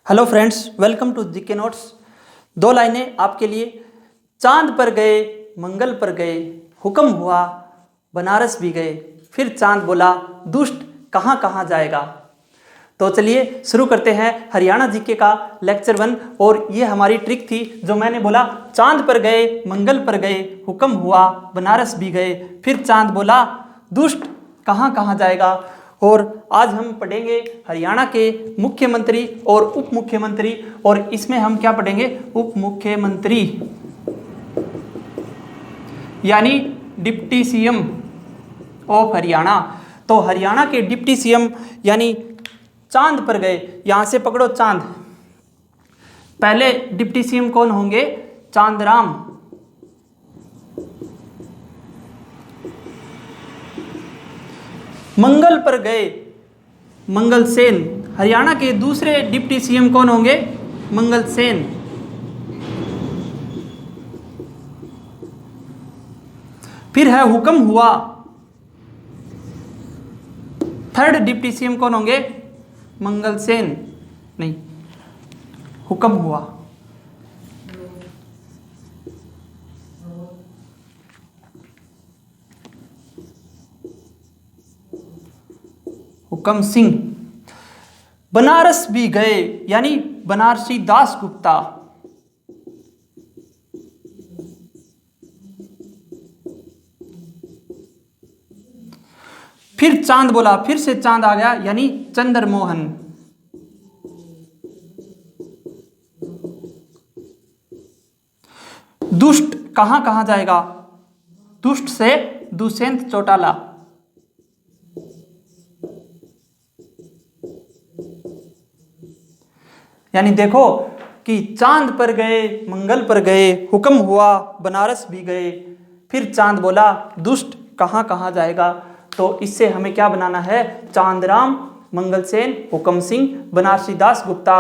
Hello friends, welcome to GK notes. दो लाइनें आपके लिए। चांद पर गए, मंगल पर गए, हुक्म हुआ बनारस भी गए, फिर चांद बोला दुष्ट कहाँ कहाँ जाएगा। तो चलिए शुरू करते हैं हरियाणा जीके का लेक्चर 1। और ये हमारी ट्रिक थी जो मैंने बोला, चांद पर गए, मंगल पर गए, हुक्म हुआ बनारस भी गए, फिर चांद बोला दुष्ट कहाँ कहाँ जाएगा। और आज हम पढ़ेंगे हरियाणा के मुख्यमंत्री और उप मुख्यमंत्री, और इसमें हम क्या पढ़ेंगे, उप मुख्यमंत्री यानी डिप्टी सीएम ऑफ हरियाणा। तो हरियाणा के डिप्टी सीएम यानी चांद पर गए, यहां से पकड़ो चांद। पहले डिप्टी सीएम कौन होंगे? चांदराम। मंगल पर गए, मंगल सेन। हरियाणा के दूसरे डिप्टी सीएम कौन होंगे? मंगल सेन। फिर है हुक्म हुआ, थर्ड डिप्टी सीएम कौन होंगे? मंगल सेन नहीं, हुक्म हुआ। हुक्म सिंह। बनारस भी गए यानी बनारसी दास गुप्ता। फिर चांद बोला, फिर से चांद आ गया यानी चंद्रमोहन। दुष्ट कहां कहां जाएगा? दुष्ट से दुष्यंत चौटाला। यानी देखो कि चांद पर गए, मंगल पर गए, हुक्म हुआ बनारस भी गए, फिर चांद बोला दुष्ट कहां कहां जाएगा। तो इससे हमें क्या बनाना है? चांदराम, मंगल सेन, हुक्म सिंह, बनारसी दास गुप्ता,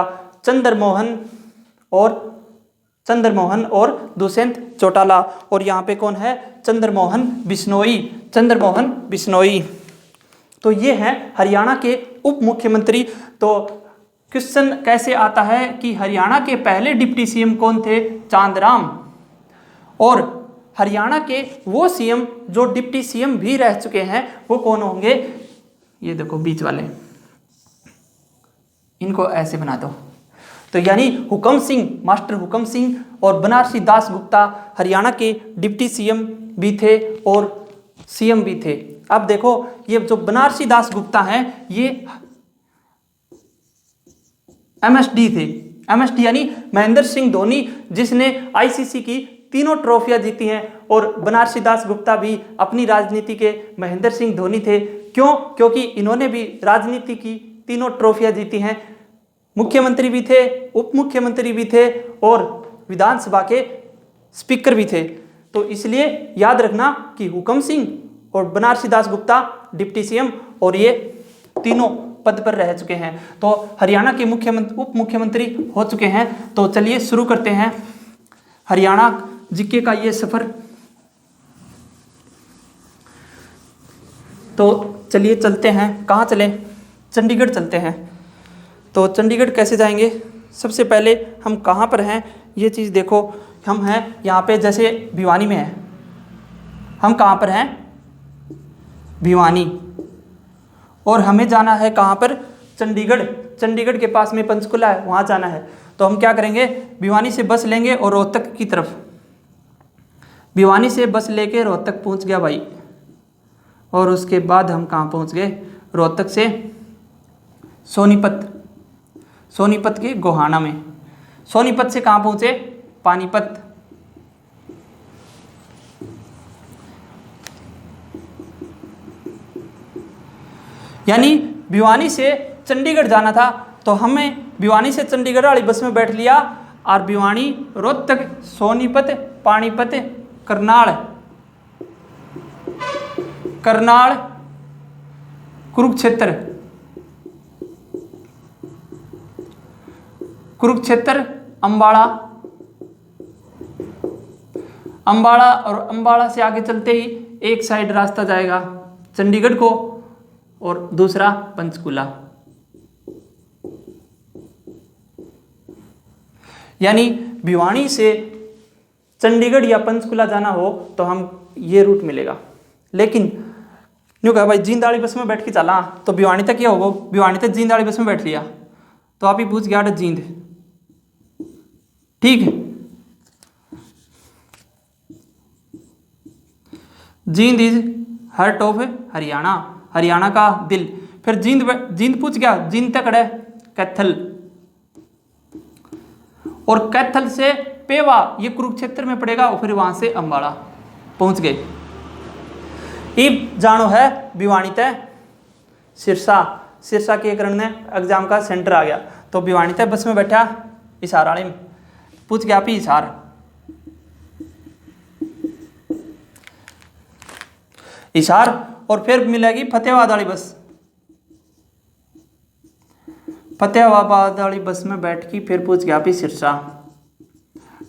चंद्रमोहन और दुष्यंत चौटाला। और यहाँ पे कौन है? चंद्रमोहन बिश्नोई। चंद्रमोहन बिश्नोई। तो ये हैं हरियाणा के उप मुख्यमंत्री। तो क्वेश्चन कैसे आता है कि हरियाणा के पहले डिप्टी सीएम कौन थे? चांदराम। और हरियाणा के वो सीएम जो डिप्टी सीएम भी रह चुके हैं वो कौन होंगे? ये देखो बीच वाले, इनको ऐसे बना दो। तो यानी हुक्म सिंह, मास्टर हुक्म सिंह और बनारसी दास गुप्ता हरियाणा के डिप्टी सीएम भी थे और सीएम भी थे। अब देखो ये जो बनारसी दास गुप्ता हैं ये एमएसडी थे। एमएसडी यानी महेंद्र सिंह धोनी, जिसने आईसीसी की तीनों ट्रॉफियां जीती हैं। और बनारसी दास गुप्ता भी अपनी राजनीति के महेंद्र सिंह धोनी थे। क्यों? क्योंकि इन्होंने भी राजनीति की तीनों ट्रॉफियां जीती हैं। मुख्यमंत्री भी थे, उप मुख्यमंत्री भी थे और विधानसभा के स्पीकर भी थे। तो इसलिए याद रखना कि हुक्म सिंह और बनारसी दास गुप्ता डिप्टी सीएम और ये तीनों पद पर रह चुके हैं। तो हरियाणा के मुख्यमंत्री, उप मुख्यमंत्री हो चुके हैं। तो चलिए शुरू करते हैं हरियाणा जीके का ये सफर। तो चलिए चलते हैं। कहाँ चले? चंडीगढ़ चलते हैं। तो चंडीगढ़ कैसे जाएंगे? सबसे पहले हम कहाँ पर हैं ये चीज़ देखो। हम हैं यहाँ पे, जैसे भिवानी में हैं। हम कहाँ पर हैं? भिवानी। और हमें जाना है कहाँ पर? चंडीगढ़। चंडीगढ़ के पास में पंचकुला है, वहाँ जाना है। तो हम क्या करेंगे? भिवानी से बस लेंगे और रोहतक की तरफ। भिवानी से बस लेके रोहतक पहुँच गया भाई। और उसके बाद हम कहाँ पहुँच गए? रोहतक से सोनीपत। सोनीपत के गोहाना में। सोनीपत से कहाँ पहुँचे? पानीपत। यानी भिवानी से चंडीगढ़ जाना था तो हमें भिवानी से चंडीगढ़ वाली बस में बैठ लिया। और भिवानी, रोहतक, सोनीपत, पानीपत, करनाल, कुरुक्षेत्र, अंबाला। और अंबाला से आगे चलते ही एक साइड रास्ता जाएगा चंडीगढ़ को और दूसरा पंचकुला। यानी भिवानी से चंडीगढ़ या पंचकुला जाना हो तो हम ये रूट मिलेगा। लेकिन न्यू कहा भाई जींद वाली बस में बैठ के चला तो भिवानी तक क्या होगा, भिवानी तक जींद वाली बस में बैठ लिया तो आप ही पूछ गया जींद, ठीक है। Jind is heart of Haryana, Haryana का दिल। फिर जींद पूछ गया, जींद तक है कैथल, और कैथल से पेवा ये कुरुक्षेत्र में पड़ेगा, और फिर वहां से अंबाला पहुंच गए। इब जानो है भिवानी तय सिरसा, सिरसा के कारण ने एग्जाम का सेंटर आ गया तो भिवानी तय बस में बैठा हिसार वाले में, पूछ गया आप हिसार, हिसार और फिर मिलेगी फतेहाबाद वाली बस, फतेहाबाद वाली बस में बैठ की फिर पूछ गया आप सिरसा,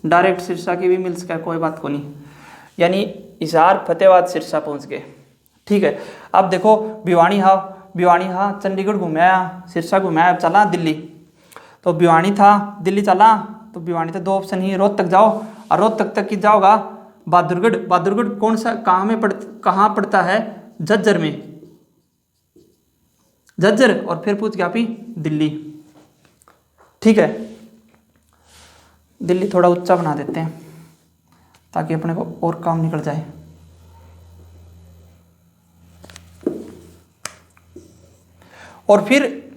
डायरेक्ट सिरसा की भी मिल सका कोई बात को नहीं, यानी हिसार फतेहाबाद सिरसा पहुंच गए, ठीक है। अब देखो भिवानी हाँ चंडीगढ़ घूमाया, सिरसा घूमाया, चला दिल्ली, तो भिवानी था दिल्ली चला तो भिवानी तो दो ऑप्शन ही, रोहतक जाओ और रोहतक तक की जाओगा बहादुरगढ़, बहादुरगढ़ कौन सा कहाँ पड़ता है, झज्जर में, झज्जर, और फिर पूछ गया आप दिल्ली, ठीक है। दिल्ली थोड़ा ऊंचा बना देते हैं ताकि अपने को और काम निकल जाए। और फिर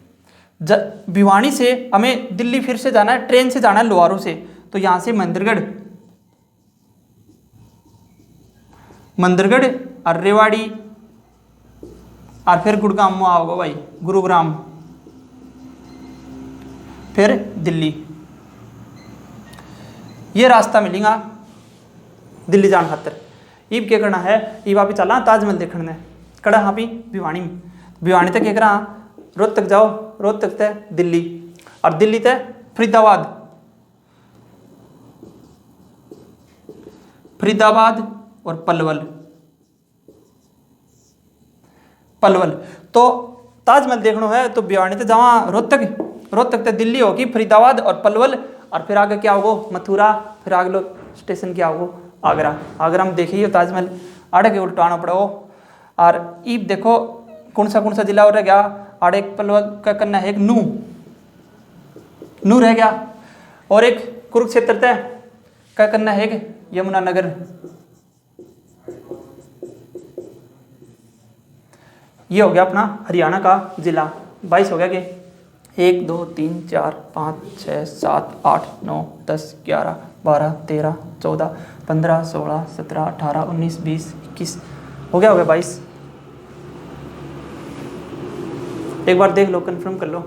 भिवानी से हमें दिल्ली फिर से जाना है, ट्रेन से जाना है लोहारू से, तो यहां से मंदिरगढ़ और रेवाड़ी और फिर गुड़गांव में आओगे भाई, गुरुग्राम, फिर दिल्ली, ये रास्ता मिलेगा दिल्ली जाने खातर। इब क्या करना है, इब आप चला ताजमहल देखने, कड़ा हाँ भी भिवानी में, भिवानी तक क्या करा, रोहतक जाओ, रोहतक तय दिल्ली, और दिल्ली तय फरीदाबाद, फरीदाबाद और पलवल, पलवल। तो ताजमहल देखना है तो भिवानी तक जावा रोहतक, रोहतक तक दिल्ली होगी, फरीदाबाद और पलवल, और फिर आगे क्या होगा मथुरा, फिर आगे लो स्टेशन क्या होगा आगरा, आगरा में देखिए ताजमहल आड़े के उल्टाना पड़ा हो। और ईब देखो कौन सा जिला और रह गया, आड़े एक पलवल का करना है, एक नू रह गया, और एक कुरुक्षेत्र तय क्या करना है, एक यमुनानगर, ये हो गया अपना हरियाणा का जिला। 22 हो गया कि 1 2 3 4 5 6 7 8 9 10 11 12 13 14 15 16 17 18 19 20 21 हो गया 22। एक बार देख लो, कंफर्म कर लो,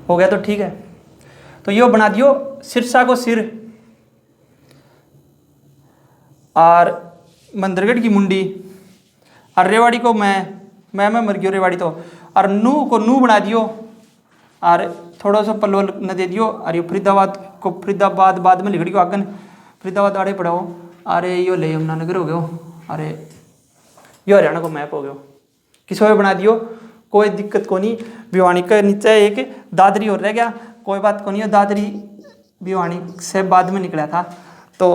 हो गया तो ठीक है। तो यो बना दियो सिरसा को सिर, और मंदिरगढ़ की मुंडी, और रेवाड़ी को मैं मर गयो रेवाड़ी तो, और नू को नू बना दियो, और थोड़ा सा पलवल न दे दियो, और ये फरीदाबाद को फरीदाबाद बाद में लिखड़ी को आगन फरीदाबाद आड़े पढ़ाओ, अरे यो ले यमुनानगर हो गयो, अरे यो हरियाणा को मैप हो गयो, किसी में बना दियो, कोई दिक्कत को नहीं। भिवानी के नीचे एक दादरी और रह गया, कोई बात को नहीं, दादरी भिवानी से बाद में निकला था तो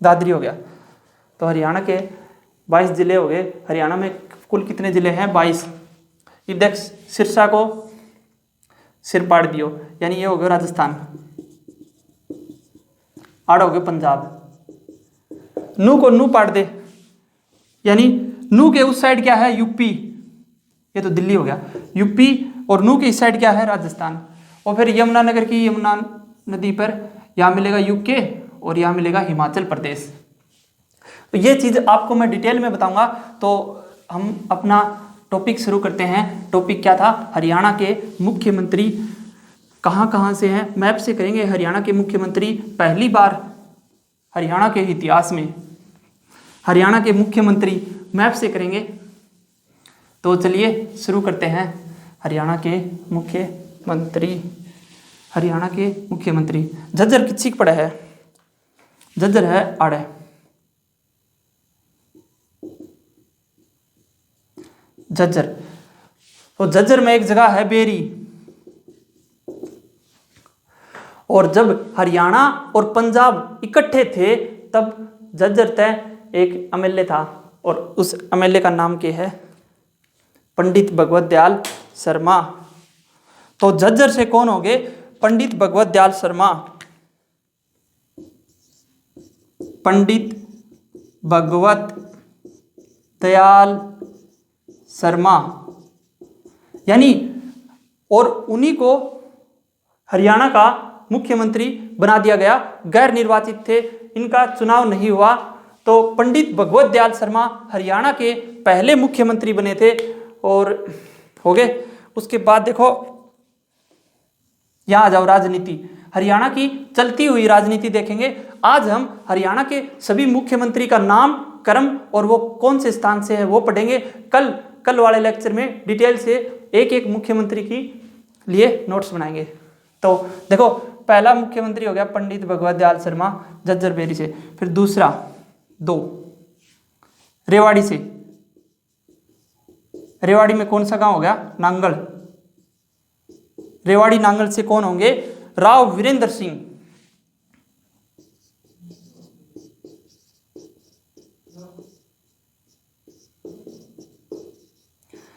दादरी हो गया। तो हरियाणा के 22 जिले हो गए। हरियाणा में कुल कितने जिले हैं? 22। ये देख सिरसा को सिर पाड़ दियो, यानी ये हो गया राजस्थान, आड़ हो गया पंजाब। नू को नू पाड़ दे, यानी नू के उस साइड क्या है? यूपी, ये तो दिल्ली हो गया यूपी, और नू के इस साइड क्या है? राजस्थान। और फिर यमुनानगर की यमुना नदी पर यहाँ मिलेगा यूके और यहाँ मिलेगा हिमाचल प्रदेश। तो ये चीज़ आपको मैं डिटेल में बताऊंगा। तो हम अपना टॉपिक शुरू करते हैं। टॉपिक क्या था? हरियाणा के मुख्यमंत्री कहाँ कहाँ से हैं, मैप से करेंगे। हरियाणा के मुख्यमंत्री पहली बार हरियाणा के इतिहास में हरियाणा के मुख्यमंत्री मैप से करेंगे। तो चलिए शुरू करते हैं। हरियाणा के मुख्यमंत्री झज्जर किसी पड़ा है? झज्जर है आड़े। झज्जर, तो झज्जर में एक जगह है बेरी, और जब हरियाणा और पंजाब इकट्ठे थे तब झज्जर तय एक एमएलए था और उस एमएलए का नाम क्या है? पंडित भगवत दयाल शर्मा। तो झज्जर से कौन हो गए? पंडित भगवत दयाल शर्मा। पंडित भगवत दयाल शर्मा यानी, और उन्हीं को हरियाणा का मुख्यमंत्री बना दिया गया। गैर निर्वाचित थे, इनका चुनाव नहीं हुआ। तो पंडित भगवत दयाल शर्मा हरियाणा के पहले मुख्यमंत्री बने थे और हो गए। उसके बाद देखो यहां आ जाओ, राजनीति। हरियाणा की चलती हुई राजनीति देखेंगे। आज हम हरियाणा के सभी मुख्यमंत्री का नाम, क्रम और वो कौन से स्थान से है वो पढ़ेंगे। कल वाले लेक्चर में डिटेल से एक एक मुख्यमंत्री की लिए नोट्स बनाएंगे। तो देखो पहला मुख्यमंत्री हो गया पंडित भगवत दयाल शर्मा झज्जर बेरी से। फिर दूसरा 2 रेवाड़ी से। रेवाड़ी में कौन सा गांव हो गया? नांगल। रेवाड़ी नांगल से कौन होंगे? राव वीरेंद्र सिंह।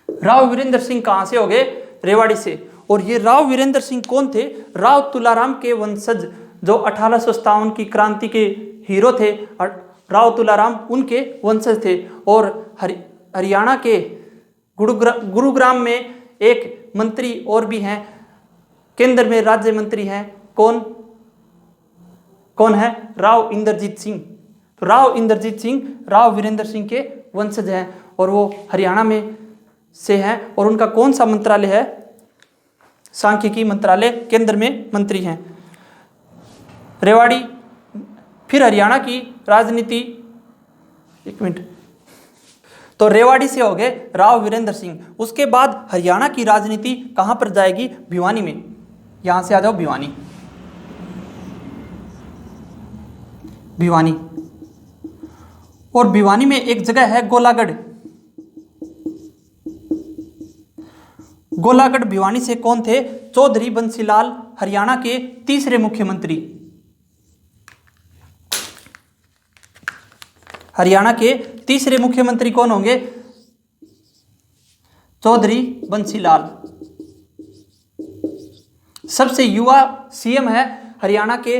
राव वीरेंद्र सिंह कहां से हो गए? रेवाड़ी से। और ये राव वीरेंद्र सिंह कौन थे? राव तुलाराम के वंशज, जो 1857 की क्रांति के हीरो थे। राव तुलाराम उनके वंशज थे। और हरियाणा के गुरुग्राम में एक मंत्री और भी हैं, केंद्र में राज्य मंत्री हैं। कौन है? राव इंद्रजीत सिंह। तो राव इंद्रजीत सिंह राव वीरेंद्र सिंह के वंशज हैं और वो हरियाणा में से हैं। और उनका कौन सा मंत्रालय है? सांख्यिकी मंत्रालय, केंद्र में मंत्री हैं। रेवाड़ी। फिर हरियाणा की राजनीति, एक मिनट, तो रेवाड़ी से हो गए राव वीरेंद्र सिंह। उसके बाद हरियाणा की राजनीति कहां पर जाएगी? भिवानी में। यहां से आ जाओ, भिवानी। भिवानी। और भिवानी में एक जगह है गोलागढ़। गोलागढ़ भिवानी से कौन थे? चौधरी बंसीलाल, हरियाणा के तीसरे मुख्यमंत्री। हरियाणा के तीसरे मुख्यमंत्री कौन होंगे? चौधरी बंसीलाल। सबसे युवा सीएम है हरियाणा के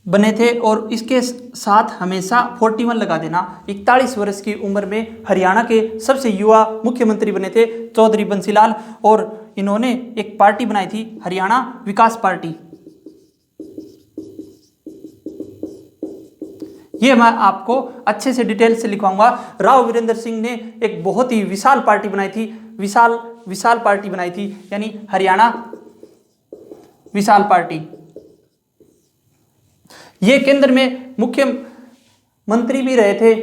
बने थे। और इसके साथ हमेशा 41 लगा देना। 41 वर्ष की उम्र में हरियाणा के सबसे युवा मुख्यमंत्री बने थे चौधरी बंसीलाल। और इन्होंने एक पार्टी बनाई थी, हरियाणा विकास पार्टी। ये मैं आपको अच्छे से डिटेल से लिखवाऊंगा। राव वीरेंद्र सिंह ने एक बहुत ही विशाल पार्टी बनाई थी, विशाल पार्टी बनाई थी, यानी हरियाणा विशाल पार्टी। ये केंद्र में मुख्य मंत्री भी रहे थे,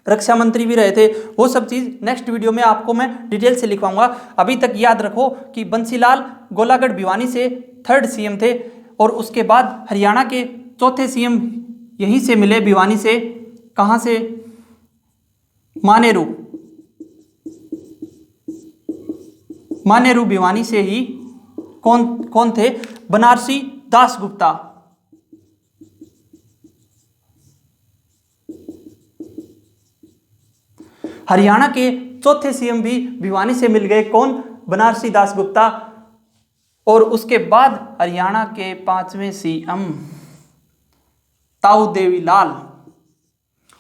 रक्षा मंत्री भी रहे थे। वो सब चीज़ नेक्स्ट वीडियो में आपको मैं डिटेल से लिखवाऊंगा। अभी तक याद रखो कि बंसीलाल गोलागढ़ भिवानी से 3rd सीएम थे। और उसके बाद हरियाणा के चौथे सीएम यहीं से मिले, भिवानी से। कहाँ से? मानेरू। मानेरू भिवानी से ही कौन थे? बनारसी दास गुप्ता। हरियाणा के चौथे सीएम भी भिवानी से मिल गए। कौन? बनारसी दास गुप्ता। और उसके बाद हरियाणा के 5वें सीएम ताऊ देवी लाल,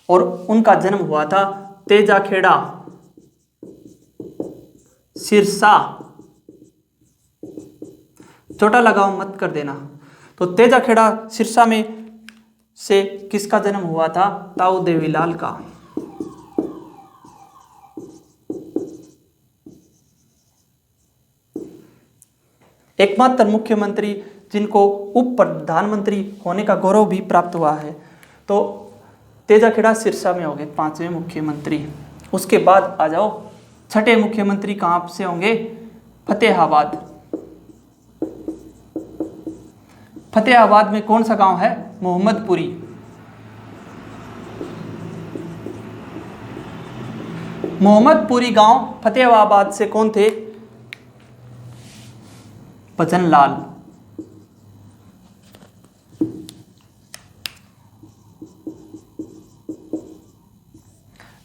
और उनका जन्म हुआ था तेजाखेड़ा, सिरसा। छोटा लगाओ मत कर देना। तो तेजाखेड़ा सिरसा में से किसका जन्म हुआ था? ताऊ देवी लाल का। एकमात्र मुख्यमंत्री जिनको उप प्रधानमंत्री होने का गौरव भी प्राप्त हुआ है। तो तेजाखेड़ा सिरसा में हो गए 5वें मुख्यमंत्री। उसके बाद आ जाओ, छठे मुख्यमंत्री कहाँ से होंगे? फतेहाबाद। फतेहाबाद में कौन सा गांव है? मोहम्मदपुरी। मोहम्मदपुरी गांव फतेहाबाद से कौन थे? भजन लाल।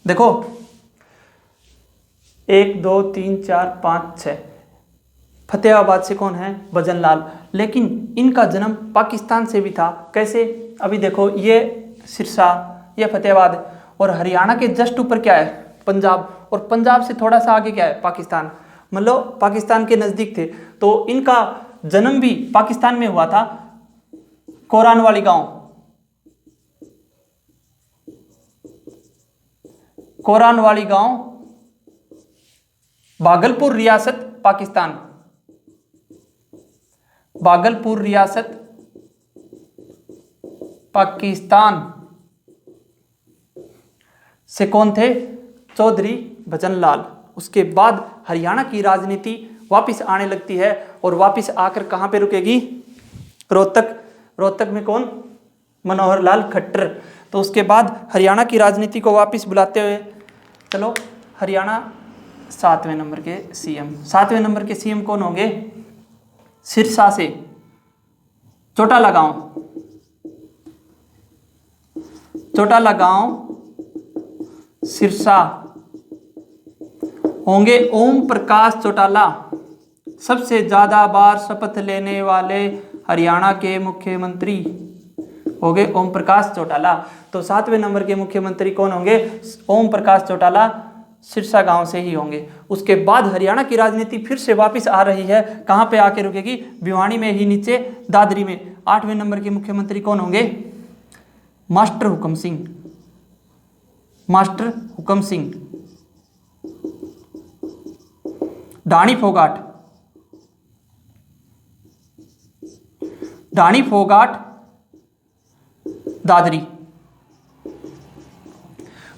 देखो 1 2 3 4 5 6 फतेहाबाद से कौन है? भजन लाल। लेकिन इनका जन्म पाकिस्तान से भी था। कैसे? अभी देखो ये सिरसा, ये फतेहाबाद, और हरियाणा के जस्ट ऊपर क्या है? पंजाब, और पंजाब से थोड़ा सा आगे क्या है? पाकिस्तान। मतलब पाकिस्तान के नज़दीक थे। तो इनका जन्म भी पाकिस्तान में हुआ था, कोरान वाली गांव, कोरान वाली गांव, भागलपुर रियासत, पाकिस्तान। भागलपुर रियासत, पाकिस्तान से कौन थे? चौधरी भजन लाल। उसके बाद हरियाणा की राजनीति वापस आने लगती है, और वापस आकर कहां पे रुकेगी? रोहतक। रोहतक में कौन? मनोहर लाल खट्टर। तो उसके बाद हरियाणा की राजनीति को वापस बुलाते हुए, चलो हरियाणा 7वें नंबर के सीएम। 7वें नंबर के सीएम कौन होंगे? सिरसा से चौटाला गांव, चौटाला गांव सिरसा होंगे ओम प्रकाश चौटाला। सबसे ज्यादा बार शपथ लेने वाले हरियाणा के मुख्यमंत्री होंगे ओम प्रकाश चौटाला। तो 7वें नंबर के मुख्यमंत्री कौन होंगे? ओम प्रकाश चौटाला, सिरसा गांव से ही होंगे। उसके बाद हरियाणा की राजनीति फिर से वापस आ रही है। कहां पे आके रुकेगी? भिवानी में ही नीचे, दादरी में। 8वें नंबर के मुख्यमंत्री कौन होंगे? मास्टर हुकम सिंह। मास्टर हुकम सिंह। ढाणी फोगाट, ढाणी फोगाट, दादरी।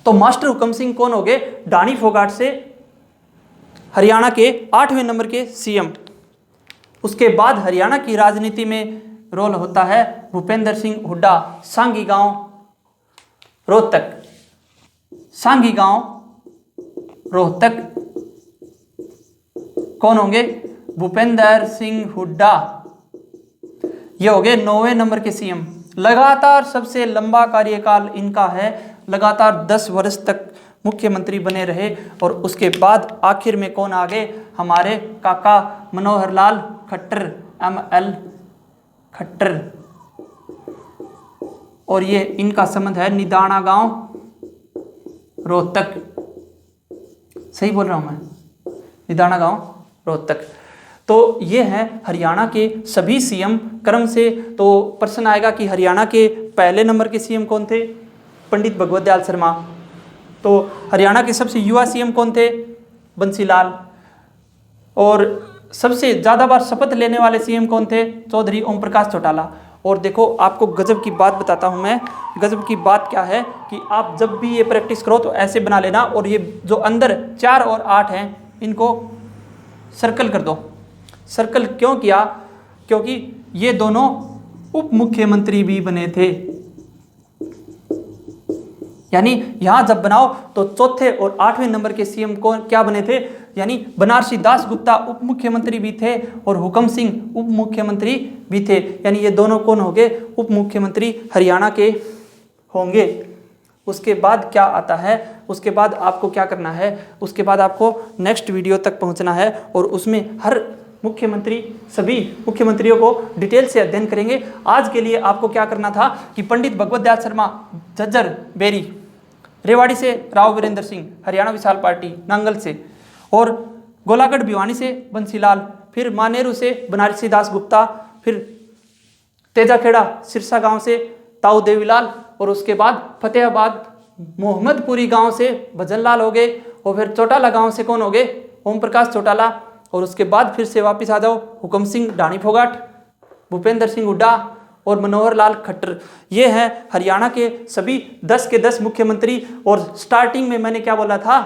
तो मास्टर हुकम सिंह कौन हो गए? ढाणी फोगाट से हरियाणा के 8वें नंबर के सीएम। उसके बाद हरियाणा की राजनीति में रोल होता है भूपेंद्र सिंह हुड्डा। सांगी गांव, रोहतक। सांगी गांव, रोहतक, कौन होंगे? भूपेंद्र सिंह हुड्डा। ये हो गए 9वें नंबर के सीएम। लगातार सबसे लंबा कार्यकाल इनका है, लगातार 10 वर्ष तक मुख्यमंत्री बने रहे। और उसके बाद आखिर में कौन आ गए? हमारे काका मनोहर लाल खट्टर, ML खट्टर। और ये इनका संबंध है निदाना गांव, रोहतक। सही बोल रहा हूं मैं? निदाना गांव, रोहतक। तो ये है हरियाणा के सभी सीएम क्रम से। तो प्रश्न आएगा कि हरियाणा के पहले नंबर के सीएम कौन थे? पंडित भगवत दयाल शर्मा। तो हरियाणा के सबसे युवा सीएम कौन थे? बंसीलाल। और सबसे ज़्यादा बार शपथ लेने वाले सीएम कौन थे? चौधरी ओम प्रकाश चौटाला। और देखो आपको गजब की बात बताता हूँ मैं। गजब की बात क्या है कि आप जब भी ये प्रैक्टिस करो तो ऐसे बना लेना, और ये जो अंदर 4 और 8 हैं इनको सर्कल कर दो। सर्कल क्यों किया? क्योंकि ये दोनों उप मुख्यमंत्री भी बने थे। यानी यहां जब बनाओ तो चौथे और 8वें नंबर के सीएम कौन क्या बने थे? यानी बनारसी दास गुप्ता उप मुख्यमंत्री भी थे और हुकम सिंह उप मुख्यमंत्री भी थे। यानी ये दोनों कौन होंगे? उप मुख्यमंत्री हरियाणा के होंगे। उसके बाद क्या आता है? उसके बाद आपको क्या करना है? उसके बाद आपको नेक्स्ट वीडियो तक पहुंचना है, और उसमें हर मुख्यमंत्री, सभी मुख्यमंत्रियों को डिटेल से अध्ययन करेंगे। आज के लिए आपको क्या करना था कि पंडित भगवत दयाल शर्मा झज्जर बेरी, रेवाड़ी से राव वीरेंद्र सिंह, हरियाणा विशाल पार्टी नांगल से, और गोलागढ़ भिवानी से बंसीलाल, फिर मानेरू से बनारसी दास गुप्ता, फिर तेजाखेड़ा सिरसा गांव से ताऊ देवीलाल, और उसके बाद फतेहाबाद मोहम्मदपुरी गांव से भजन लाल हो गए, और फिर चौटाला गांव से कौन हो गए? ओम प्रकाश चौटाला। और उसके बाद फिर से वापस आ जाओ, हुकम सिंह ढाणी फोगाट, भूपेंद्र सिंह हुड्डा और मनोहर लाल खट्टर। ये हैं हरियाणा के सभी 10 के 10 मुख्यमंत्री। और स्टार्टिंग में मैंने क्या बोला था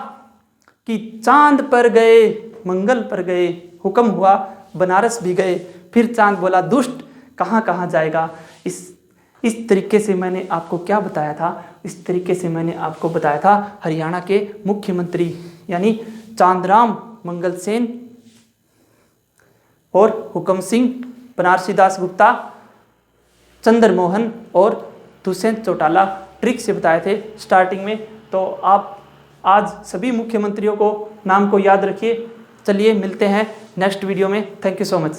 कि चांद पर गए, मंगल पर गए, हुक्म हुआ बनारस भी गए, फिर चांद बोला दुष्ट कहाँ कहाँ जाएगा। इस तरीके से मैंने आपको क्या बताया था? इस तरीके से मैंने आपको बताया था हरियाणा के मुख्यमंत्री यानी चांदराम मंगल सेन और हुकम सिंह, बनारसी दास गुप्ता, चंद्र मोहन और दुष्यंत चौटाला ट्रिक से बताए थे स्टार्टिंग में। तो आप आज सभी मुख्यमंत्रियों को नाम को याद रखिए। चलिए मिलते हैं नेक्स्ट वीडियो में। Thank you so much.